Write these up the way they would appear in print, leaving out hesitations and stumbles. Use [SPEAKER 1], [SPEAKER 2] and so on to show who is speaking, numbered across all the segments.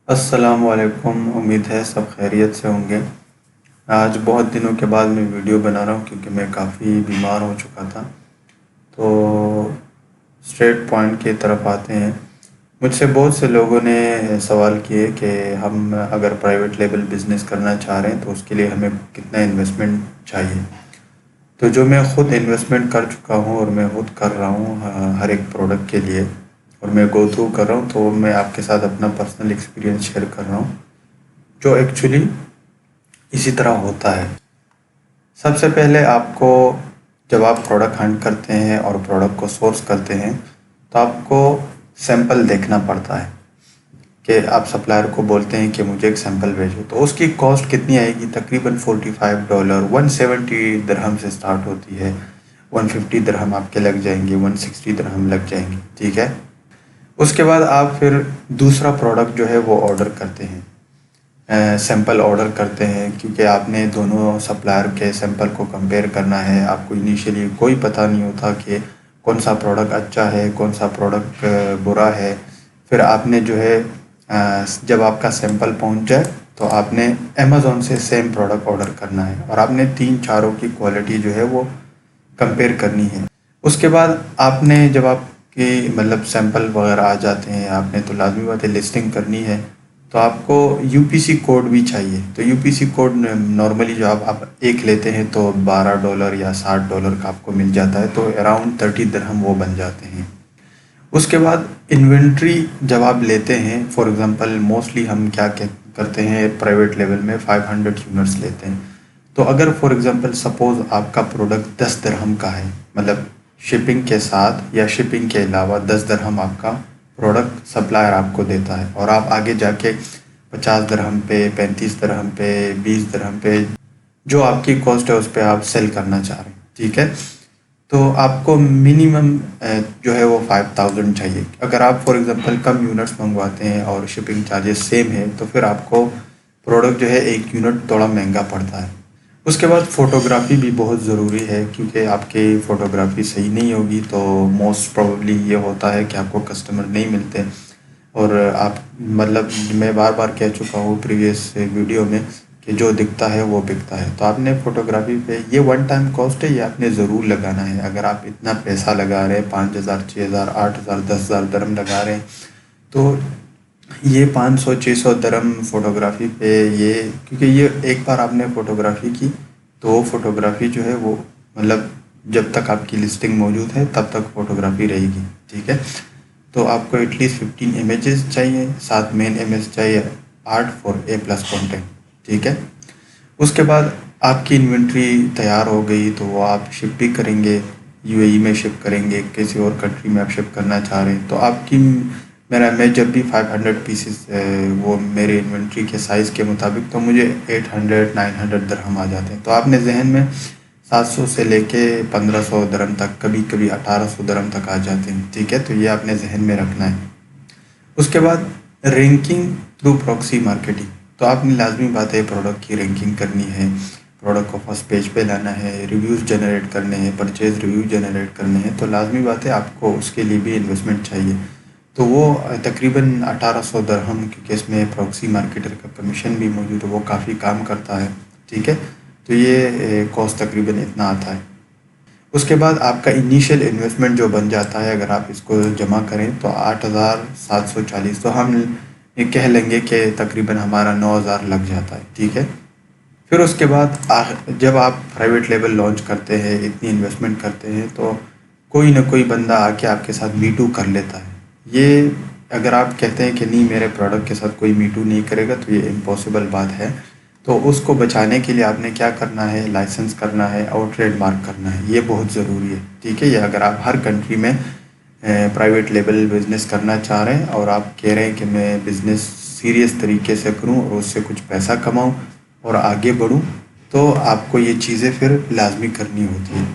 [SPEAKER 1] السلام علیکم، امید ہے سب خیریت سے ہوں گے۔ آج بہت دنوں کے بعد میں ویڈیو بنا رہا ہوں کیونکہ میں کافی بیمار ہو چکا تھا۔ تو اسٹریٹ پوائنٹ کی طرف آتے ہیں۔ مجھ سے بہت سے لوگوں نے سوال کیے کہ ہم اگر پرائیویٹ لیبل بزنس کرنا چاہ رہے ہیں تو اس کے لیے ہمیں کتنا انویسٹمنٹ چاہیے۔ تو جو میں خود انویسٹمنٹ کر چکا ہوں اور میں خود کر رہا ہوں ہر ایک پروڈکٹ کے لیے، اور میں گو تھرو کر رہا ہوں، تو میں آپ کے ساتھ اپنا پرسنل ایکسپیرینس شیئر کر رہا ہوں جو ایکچولی اسی طرح ہوتا ہے۔ سب سے پہلے آپ کو جب آپ پروڈکٹ ہنٹ کرتے ہیں اور پروڈکٹ کو سورس کرتے ہیں تو آپ کو سیمپل دیکھنا پڑتا ہے کہ آپ سپلائر کو بولتے ہیں کہ مجھے ایک سیمپل بھیجو، تو اس کی کاسٹ کتنی آئے گی؟ تقریباً $45، 170 درہم سے سٹارٹ ہوتی ہے، 150 درہم آپ کے لگ جائیں گے، 160 درہم لگ جائیں گے، ٹھیک ہے۔ اس کے بعد آپ پھر دوسرا پروڈکٹ جو ہے وہ آرڈر کرتے ہیں، سیمپل آرڈر کرتے ہیں، کیونکہ آپ نے دونوں سپلائر کے سیمپل کو کمپیئر کرنا ہے۔ آپ کو انیشیلی کوئی پتہ نہیں ہوتا کہ کون سا پروڈکٹ اچھا ہے، کون سا پروڈکٹ برا ہے۔ پھر آپ نے جو ہے جب آپ کا سیمپل پہنچ جائے تو آپ نے امیزون سے سیم پروڈکٹ آرڈر کرنا ہے، اور آپ نے تین چاروں کی کوالٹی جو ہے وہ کمپیئر کرنی ہے۔ اس کے بعد آپ نے جب آپ کی سیمپل وغیرہ آ جاتے ہیں آپ نے، تو لازمی بات ہے لسٹنگ کرنی ہے، تو آپ کو یو پی سی کوڈ بھی چاہیے۔ تو U P C code normally جو آپ ایک لیتے ہیں تو $12 یا $60 کا آپ کو مل جاتا ہے، تو اراؤنڈ 30 درہم وہ بن جاتے ہیں۔ اس کے بعد انوینٹری جب آپ لیتے ہیں، فار ایگزامپل موسٹلی ہم کیا کرتے ہیں پرائیویٹ لیول میں 500 یونٹس لیتے ہیں، تو اگر فار ایگزامپل سپوز آپ کا پروڈکٹ 10 درہم کا ہے، شپنگ کے ساتھ یا شپنگ کے علاوہ 10 درہم آپ کا پروڈکٹ سپلائر آپ کو دیتا ہے، اور آپ آگے جا کے 50 درہم پہ، 35 درہم پہ، 20 درہم پہ، جو آپ کی کاسٹ ہے اس پہ آپ سیل کرنا چاہ رہے ہیں، ٹھیک ہے، تو آپ کو منیمم جو ہے وہ 5000 چاہیے۔ اگر آپ فار ایگزامپل کم یونٹس منگواتے ہیں اور شپنگ چارجز سیم ہے تو پھر آپ کو پروڈکٹ جو ہے ایک یونٹ تھوڑا مہنگا پڑتا ہے۔ اس کے بعد فوٹوگرافی بھی بہت ضروری ہے، کیونکہ آپ کی فوٹوگرافی صحیح نہیں ہوگی تو موسٹ پروبیبلی یہ ہوتا ہے کہ آپ کو کسٹمر نہیں ملتے، اور آپ میں بار بار کہہ چکا ہوں پریویس ویڈیو میں کہ جو دکھتا ہے وہ بکتا ہے۔ تو آپ نے فوٹوگرافی پہ یہ ون ٹائم کاسٹ ہے، یہ آپ نے ضرور لگانا ہے۔ اگر آپ اتنا پیسہ لگا رہے ہیں، 5000، 6000، 8000، 10000 درہم لگا رہے ہیں، تو یہ 500-600 درہم فوٹوگرافی پہ، یہ کیونکہ یہ ایک بار آپ نے فوٹوگرافی کی تو وہ فوٹوگرافی جو ہے وہ جب تک آپ کی لسٹنگ موجود ہے تب تک فوٹوگرافی رہے گی، ٹھیک ہے۔ تو آپ کو ایٹ لیسٹ 15 امیجز چاہیے، 7 مین امیج چاہیے، 8 فور A+ کانٹینٹ، ٹھیک ہے۔ اس کے بعد آپ کی انوینٹری تیار ہو گئی تو وہ آپ شپ بھی کریں گے، UAE میں شپ کریں گے، کسی اور کنٹری میں آپ شپ کرنا چاہ رہے ہیں، تو آپ کی میں جب بھی 500 پیسز وہ میرے انوینٹری کے سائز کے مطابق، تو مجھے 800-900 درہم آ جاتے ہیں۔ تو آپ نے ذہن میں 700 سے لے کے 1500 درہم تک، کبھی کبھی 1800 درہم تک آ جاتے ہیں، ٹھیک ہے، تو یہ آپ نے ذہن میں رکھنا ہے۔ اس کے بعد رینکنگ تھرو پراکسی مارکیٹنگ، تو آپ نے لازمی بات ہے پروڈکٹ کی رینکنگ کرنی ہے، پروڈکٹ کو فرسٹ پیج پہ لانا ہے، ریویوز جنریٹ کرنے ہیں، پرچیز ریویو جنریٹ کرنے ہیں، تو لازمی بات ہے آپ کو اس کے لیے بھی انویسٹمنٹ چاہیے۔ تو وہ تقریباً 1800 درہم، کیونکہ اس میں پراکسی مارکیٹر کا کمیشن بھی موجود ہے، وہ کافی کام کرتا ہے، ٹھیک ہے، تو یہ کاسٹ تقریباً اتنا آتا ہے۔ اس کے بعد آپ کا انیشیل انویسٹمنٹ جو بن جاتا ہے، اگر آپ اس کو جمع کریں تو 8740، تو ہم یہ کہہ لیں گے کہ تقریباً ہمارا 9000 لگ جاتا ہے، ٹھیک ہے۔ پھر اس کے بعد جب آپ پرائیویٹ لیبل لانچ کرتے ہیں، اتنی انویسٹمنٹ کرتے ہیں، تو کوئی نہ کوئی بندہ آ کے آپ کے ساتھ میٹو کر لیتا ہے۔ یہ اگر آپ کہتے ہیں کہ نہیں میرے پروڈکٹ کے ساتھ کوئی میٹو نہیں کرے گا تو یہ امپاسبل بات ہے، تو اس کو بچانے کے لیے آپ نے کیا کرنا ہے؟ لائسنس کرنا ہے اور ٹریڈ مارک کرنا ہے، یہ بہت ضروری ہے، ٹھیک ہے۔ یہ اگر آپ ہر کنٹری میں پرائیویٹ لیبل بزنس کرنا چاہ رہے ہیں اور آپ کہہ رہے ہیں کہ میں بزنس سیریس طریقے سے کروں اور اس سے کچھ پیسہ کماؤں اور آگے بڑھوں، تو آپ کو یہ چیزیں پھر لازمی کرنی ہوتی ہیں۔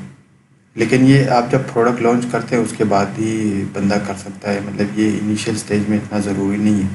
[SPEAKER 1] لیکن یہ آپ جب پروڈکٹ لانچ کرتے ہیں اس کے بعد بھی بندہ کر سکتا ہے، یہ انیشیل سٹیج میں اتنا ضروری نہیں ہے۔